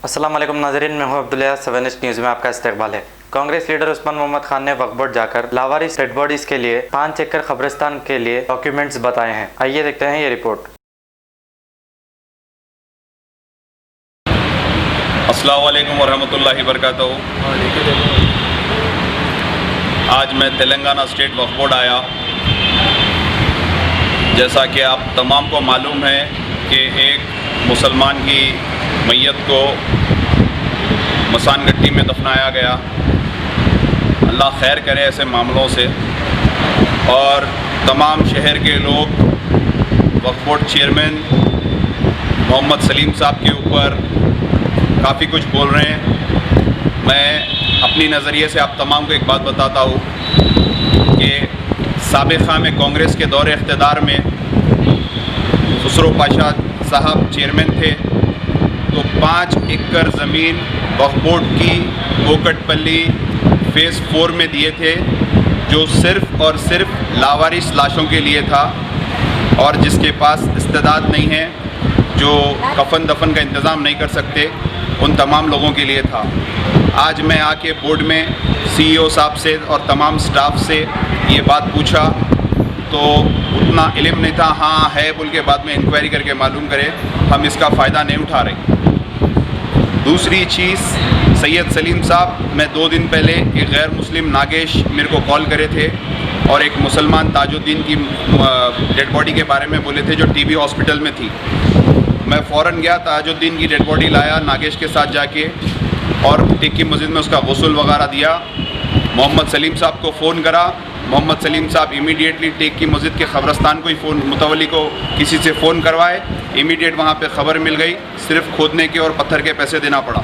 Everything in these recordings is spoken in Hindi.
अस्सलाम वालेकुम नाज़रीन, मैं हूं अब्दुल्ला। 7 न्यूज़ में आपका इस्तकबाल है। कांग्रेस लीडर उस्मान मोहम्मद खान ने वक्फ बोर्ड जाकर लावारिस डेड बॉडीज के लिए 5 एकड़ कब्रिस्तान के लिए डॉक्यूमेंट्स बताए हैं। आइए देखते हैं ये रिपोर्ट। अस्सलाम वालेकुम वरहमतुल्लाहि वबरकातुहू। आज मैं तेलंगाना स्टेट वक्फ बोर्ड आया। जैसा कि आप तमाम को मालूम है कि एक मुसलमान की मैयत को मसान गट्टी में दफनाया गया। अल्लाह खैर करे ऐसे मामलों से। और तमाम शहर के लोग वक्फ बोर्ड चेयरमैन मोहम्मद सलीम साहब के ऊपर काफ़ी कुछ बोल रहे हैं। मैं अपनी नज़रिए से आप तमाम को एक बात बताता हूँ कि साबिक़ा में कांग्रेस के दौरे इक़्तिदार में खुसरो पाशा साहब चेयरमैन थे तो 5 एकड़ ज़मीन वक्फ बोर्ड की कोकटपल्ली फ़ेज़ 4 में दिए थे, जो सिर्फ़ और सिर्फ लावारिस लाशों के लिए था और जिसके पास इस्तेदाद नहीं है, जो कफन दफन का इंतज़ाम नहीं कर सकते, उन तमाम लोगों के लिए था। आज मैं आके बोर्ड में CEO साहब से और तमाम स्टाफ से ये बात पूछा तो उतना इल्म नहीं था। हाँ है बोल के बाद में इंक्वायरी करके मालूम करे, हम इसका फ़ायदा नहीं उठा रहे। दूसरी चीज़, सैयद सलीम साहब मैं 2 दिन पहले एक गैर मुस्लिम नागेश मेरे को कॉल करे थे और एक मुसलमान ताजुद्दीन की डेड बॉडी के बारे में बोले थे जो TB हॉस्पिटल में थी। मैं फ़ौरन गया, ताजुद्दीन की डेड बॉडी लाया नागेश के साथ जाके और टिक्की मस्जिद में उसका गुस्ल वगैरह दिया। मोहम्मद सलीम साहब को फ़ोन करा। मोहम्मद सलीम साहब इमीडिएटली टेक की मस्जिद के क़ब्रस्तान को ही फ़ोन, मुतवल्ली को किसी से फ़ोन करवाए। इमीडिएट वहाँ पे ख़बर मिल गई, सिर्फ खोदने के और पत्थर के पैसे देना पड़ा।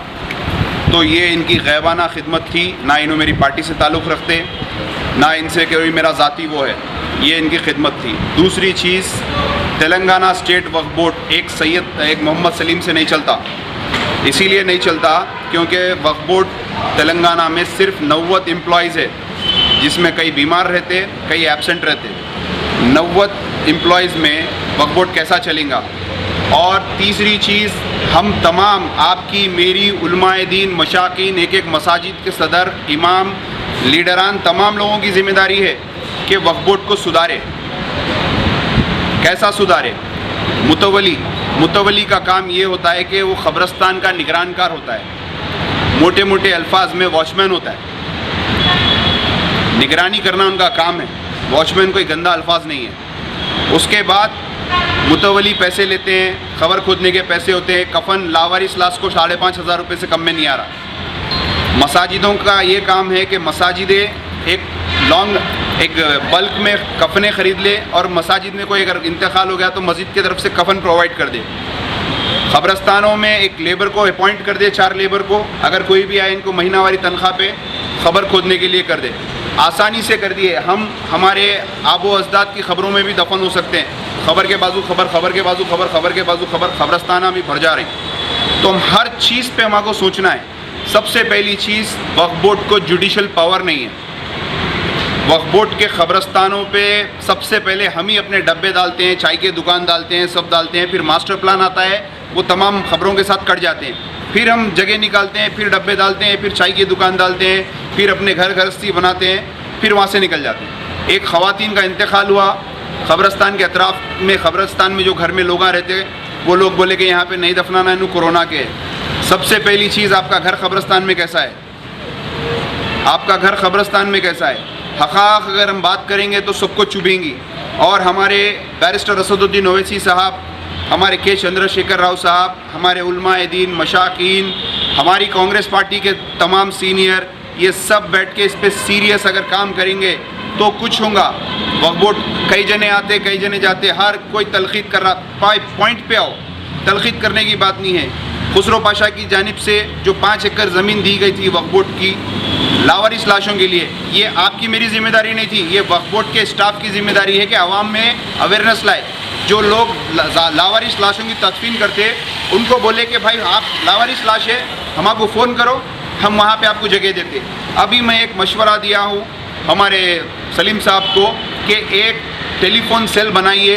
तो ये इनकी गैबाना खिदमत थी। ना इन्हों मेरी पार्टी से ताल्लुक़ रखते, ना इनसे कोई मेरा ज़ाती वो है, ये इनकी खिदमत थी। दूसरी चीज़, तेलंगाना स्टेट वक्फ बोर्ड एक मोहम्मद सलीम से नहीं चलता। इसीलिए नहीं चलता क्योंकि वक्फ बोर्ड तेलंगाना में सिर्फ 90 एम्प्लॉइज़ है, जिसमें कई बीमार रहते, कई एब्सेंट रहते। 90 एम्प्लॉइज़ में वक्फ बोर्ड कैसा चलेगा? और तीसरी चीज़, हम तमाम आपकी मेरी उलमाए दीन मशाकीन, एक मसाजिद के सदर, इमाम, लीडरान, तमाम लोगों की ज़िम्मेदारी है कि वक्फ बोर्ड को सुधारे। कैसा सुधारे? मुतवली का काम ये होता है कि वो क़ब्रस्तान का निगरानकार होता है। मोटे मोटे अल्फाज में वॉचमैन होता है, निगरानी करना उनका काम है। वॉचमैन कोई गंदा अल्फाज नहीं है। उसके बाद मुतवली पैसे लेते हैं, खबर खोदने के पैसे होते हैं। कफन लावारिस लाश को 5,500 रुपये से कम में नहीं आ रहा। मसाजिदों का ये काम है कि मसाजिदें एक बल्क में कफने ख़रीद ले और मसाजिद में कोई अगर इंतकाल हो गया तो मस्जिद की तरफ से कफन प्रोवाइड कर दे। क़ब्रस्तानों में एक लेबर को अपॉइंट कर दे, 4 लेबर को, अगर कोई भी आए इनको महीनावारी तनख्वाह पे खबर खोदने के लिए कर दे। आसानी से कर दिए। हम हमारे आबो अजदाद की खबरों में भी दफन हो सकते हैं। खबर के बाजू खबर, खबर के बाजू खबर, खबर के बाजू खबर, क़ब्रस्तान भी भर जा रही। तो हम हर चीज़ पे हमारे को सोचना है। सबसे पहली चीज़, वक्फ बोर्ड को जुडिशल पावर नहीं है। वक्फ बोर्ड के क़ब्रस्तानों पे सबसे पहले हम ही अपने डब्बे डालते हैं, चाय की दुकान डालते हैं, सब डालते हैं। फिर मास्टर प्लान आता है, वो तमाम खबरों के साथ कट जाते हैं। फिर हम जगह निकालते हैं, फिर डब्बे डालते हैं, फिर चाय की दुकान डालते हैं, फिर अपने घर गृहस्थी बनाते हैं, फिर वहाँ से निकल जाते हैं। एक ख़वातीन का इंतकाल हुआ क़ब्रस्तान के अतराफ़ में, क़ब्रस्तान में जो घर में लोग रहते, वो लोग बोले कि यहाँ पे नहीं दफनाना है, कोरोना के। सबसे पहली चीज़, आपका घर क़ब्रस्तान में कैसा है? आपका घर क़ब्रस्तान में कैसा है? हक़ाक़ अगर हम बात करेंगे तो सबको चुभेंगी। और हमारे बैरिस्टर असदुद्दीन ओवैसी साहब, हमारे के चंद्रशेखर राव साहब, हमारे उलमाए दीन मशाकीन, हमारी कांग्रेस पार्टी के तमाम सीनियर, ये सब बैठ के इस पर सीरियस अगर काम करेंगे तो कुछ होगा। वक्फ बोर्ड कई जने आते, कई जने जाते, हर कोई तलखीद कर रहा। पॉइंट पे आओ, तलखीद करने की बात नहीं है। खुसरो पाशा की जानिब से जो 5 एकड़ ज़मीन दी गई थी वक्फ बोर्ड की लावारिस लाशों के लिए, ये आपकी मेरी जिम्मेदारी नहीं थी। ये वक्फ बोर्ड के स्टाफ की जिम्मेदारी है कि आवाम में अवेयरनेस लाए। जो लोग लावारिस लाशों की तदफीन करते, उनको बोले कि भाई आप लावारिस लाश है, हम आपको फ़ोन करो, हम वहाँ पे आपको जगह देते। अभी मैं एक मशवरा दिया हूँ हमारे सलीम साहब को कि एक टेलीफोन सेल बनाइए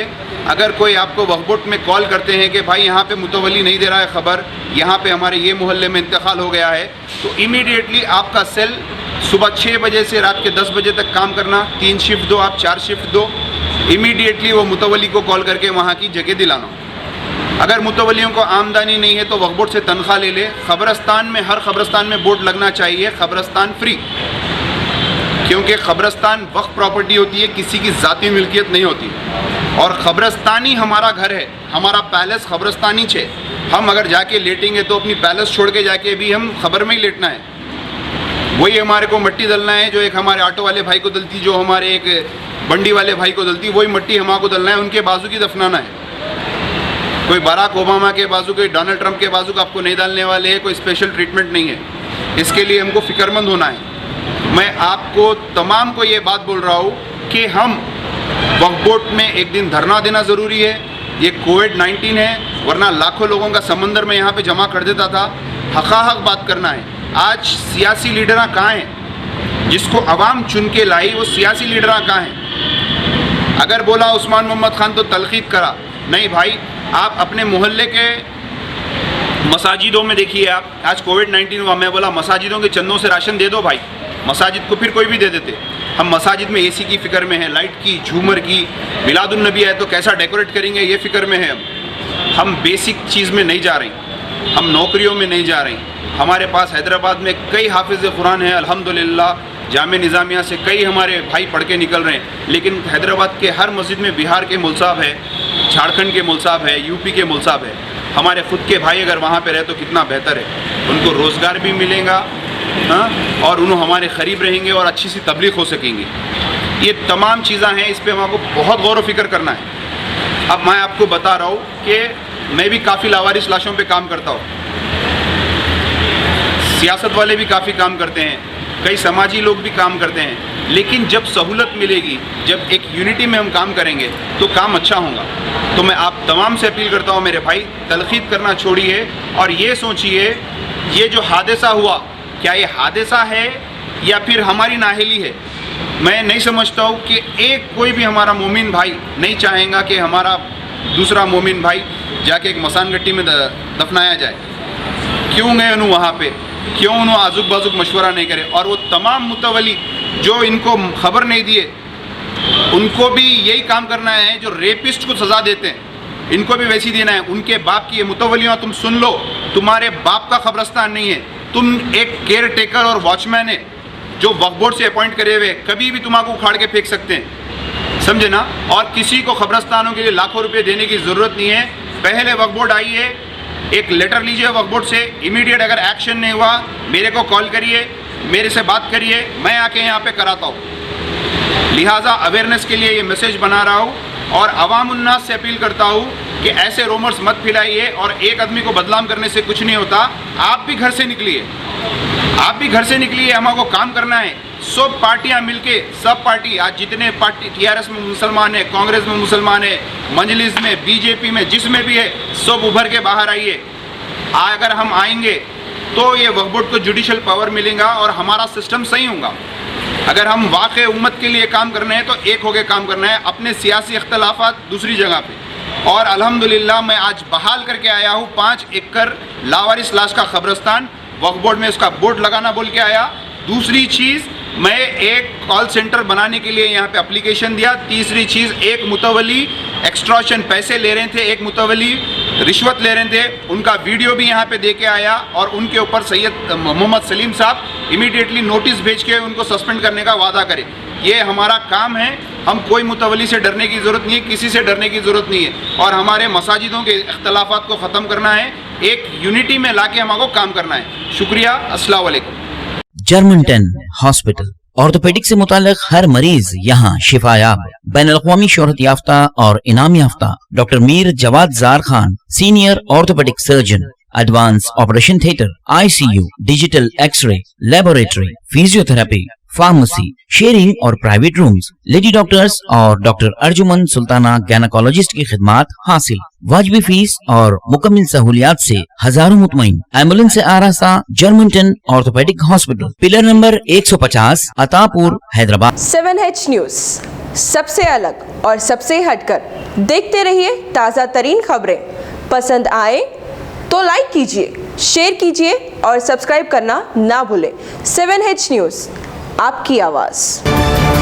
अगर कोई आपको वक्फ बोर्ड में कॉल करते हैं कि भाई यहाँ पे मुतवली नहीं दे रहा है खबर, यहाँ पे हमारे ये मोहल्ले में इंतकाल हो गया है, तो इमीडिएटली आपका सेल सुबह 6 बजे से रात के 10 बजे तक काम करना, 3 शिफ्ट दो, आप 4 शिफ्ट दो, इमीडिएटली वो मुतवली को कॉल करके वहाँ की जगह दिलाना। अगर मुतवलियों को आमदनी नहीं है तो वक्फ बोर्ड से तनख्वाह ले ले। ख़बरस्तान में, हर ख़बरस्तान में बोर्ड लगना चाहिए ख़बरस्तान फ्री, क्योंकि ख़बरस्तान वक्फ प्रॉपर्टी होती है, किसी की ज़ाती मिल्कियत नहीं होती। और ख़बरस्तानी हमारा घर है, हमारा पैलेस ख़बरस्तानी छे। हम अगर जाके लेटेंगे तो अपनी पैलेस छोड़ के जाके भी हम खबर में ही लेटना है। वही हमारे को मट्टी दलना है जो एक हमारे ऑटो वाले भाई को दलती, जो हमारे एक बंडी वाले भाई को दलती, वही मट्टी हमारे को दलना है, उनके बाजू की दफनाना है। कोई बराक ओबामा के बाजू, कोई डोनाल्ड ट्रंप के बाजू का आपको नहीं डालने वाले हैं, कोई स्पेशल ट्रीटमेंट नहीं है। इसके लिए हमको फ़िक्रमंद होना है। मैं आपको तमाम को ये बात बोल रहा हूँ कि हम वक्फ बोर्ड में एक दिन धरना देना ज़रूरी है। ये कोविड-19 है, वरना लाखों लोगों का समंदर में यहाँ पे जमा कर देता था। हक़ बात करना है। आज सियासी लीडर कहाँ हैं? जिसको अवाम चुन के लाई, वो सियासी लीडर कहाँ हैं? अगर बोला उस्मान मोहम्मद खान तो तलखीद करा, नहीं भाई, आप अपने मोहल्ले के मसाजिदों में देखिए। आप आज कोविड-19 हुआ, मैं बोला मसाजिदों के चंदों से राशन दे दो भाई, मसाजिद को फिर कोई भी दे देते। हम मसाजिद में एसी की फ़िक्र में है, लाइट की, झूमर की, मिलादुन्नबी है तो कैसा डेकोरेट करेंगे ये फ़िक्र में है। हम बेसिक चीज़ में नहीं जा रही, हम नौकरियों में नहीं जा रही। हमारे पास हैदराबाद में कई हाफिज़ कुरान हैं अल्हम्दुलिल्लाह, जामे निज़ामिया से कई हमारे भाई पढ़ के निकल रहे हैं, लेकिन हैदराबाद के हर मस्जिद में बिहार के मुल साहब है, झारखंड के मुल साहब है, यूपी के मुल साहब है। हमारे ख़ुद के भाई अगर वहाँ पे रहे तो कितना बेहतर है, उनको रोज़गार भी मिलेगा, हाँ, और उन्होंने हमारे करीब रहेंगे और अच्छी सी तबलीग हो सकेंगी। ये तमाम चीज़ें हैं, इस पर हमको बहुत गौर व फिक्र करना है। अब मैं आपको बता रहा हूँ कि मैं भी काफ़ी लावारिस लाशों पे काम करता हूँ, सियासत वाले भी काफ़ी काम करते हैं, कई समाजी लोग भी काम करते हैं, लेकिन जब सहूलत मिलेगी, जब एक यूनिटी में हम काम करेंगे तो काम अच्छा होगा। तो मैं आप तमाम से अपील करता हूँ मेरे भाई, तलखीद करना छोड़िए और ये सोचिए ये जो हादसा हुआ, क्या ये हादसा है या फिर हमारी नाअहली है? मैं नहीं समझता हूँ कि एक कोई भी हमारा मोमिन भाई नहीं चाहेगा कि हमारा दूसरा मोमिन भाई जाके एक मसान गट्टी में दफनाया जाए। क्यों गए उन्होंने वहाँ पे? क्यों उन्होंने आजुक बाजुक मशवरा नहीं करे? और वो तमाम मुतवली जो इनको खबर नहीं दिए, उनको भी यही काम करना है जो रेपिस्ट को सज़ा देते हैं, इनको भी वैसी देना है। उनके बाप की ये मुतवलियाँ तुम सुन लो, तुम्हारे बाप का कब्रस्तान नहीं है, तुम एक केयर टेकर और वॉचमैन है जो वक्फ बोर्ड से अपॉइंट करे हुए, कभी भी तुम्हारा उखाड़ के फेंक सकते हैं, समझे ना? और किसी को कब्रस्तानों के लिए लाखों रुपए देने की ज़रूरत नहीं है। पहले वक्फ बोर्ड आई है, एक लेटर लीजिए वक्फ बोर्ड से, इमीडिएट अगर एक्शन नहीं हुआ मेरे को कॉल करिए, मेरे से बात करिए, मैं आके यहाँ पे कराता हूँ। लिहाजा अवेयरनेस के लिए ये मैसेज बना रहा हूँ और अवाम उन्नास से अपील करता हूँ कि ऐसे रूमर्स मत फैलाइए और एक आदमी को बदनाम करने से कुछ नहीं होता। आप भी घर से निकलिए, आप भी घर से निकलिए, हमको काम करना है। सब पार्टियां मिलके, सब पार्टी, आज जितने पार्टी टीआरएस में मुसलमान है, कांग्रेस में मुसलमान है, मजलिस में, बीजेपी में, जिसमें भी है, सब उभर के बाहर आइए। अगर हम आएंगे तो ये वक्फ बोर्ड को जुडिशल पावर मिलेगा और हमारा सिस्टम सही होगा। अगर हम वाकई उम्मत के लिए काम करना है तो एक होकर काम करना है, अपने सियासी इख्तलाफात दूसरी जगह पे। और अल्हम्दुलिल्लाह मैं आज बहाल करके आया हूँ 5 एकड़ लावारिस लाश का कब्रस्तान, वक्फ बोर्ड में उसका बोर्ड लगाना बोल के आया। दूसरी चीज़, मैं एक कॉल सेंटर बनाने के लिए यहाँ पे एप्लीकेशन दिया। तीसरी चीज़, एक मुतवली एक्सट्रॉशन पैसे ले रहे थे, एक मुतवली रिश्वत ले रहे थे, उनका वीडियो भी यहाँ पे दे के आया और उनके ऊपर सैयद मोहम्मद सलीम साहब इमीडिएटली नोटिस भेज के उनको सस्पेंड करने का वादा करें। ये हमारा काम है, हम कोई मुतवली से डरने की ज़रूरत नहीं है, किसी से डरने की ज़रूरत नहीं है। और हमारे मसाजिदों के इख्तलाफात को ख़त्म करना है, एक यूनिटी में लाके हमको काम करना है। शुक्रिया, अस्सलाम वालेकुम। जर्मनटन हॉस्पिटल, ऑर्थोपेडिक से मुताल्लिक हर मरीज यहाँ शिफायाब। बैनुल-अक़वामी शोहरत याफ्ता और इनाम याफ्ता doctor Mir Jawad Jar Khan, senior orthopaedic surgeon, advance operation theatre, ICU, digital x ray, laboratory, physiotherapy, pharmacy, sharing और प्राइवेट रूम्स, लेडी डॉक्टर्स और डॉक्टर अर्जुमन सुल्ताना गैनकोलॉजिस्ट की खिदमात हासिल। वाजिबी फीस और मुकम्मल सहूलियात से हजारों मुतमईन। एम्बुलेंस से आरास्ता Germanton orthopaedic hospital, pillar number 150, Attapur, Hyderabad. 7H news. सबसे अलग और सबसे हटकर देखते रहिए ताज़ा तरीन खबरें। पसंद आए तो लाइक कीजिए, शेयर कीजिए और सब्सक्राइब करना ना भूलें। 7H न्यूज़, आपकी आवाज़।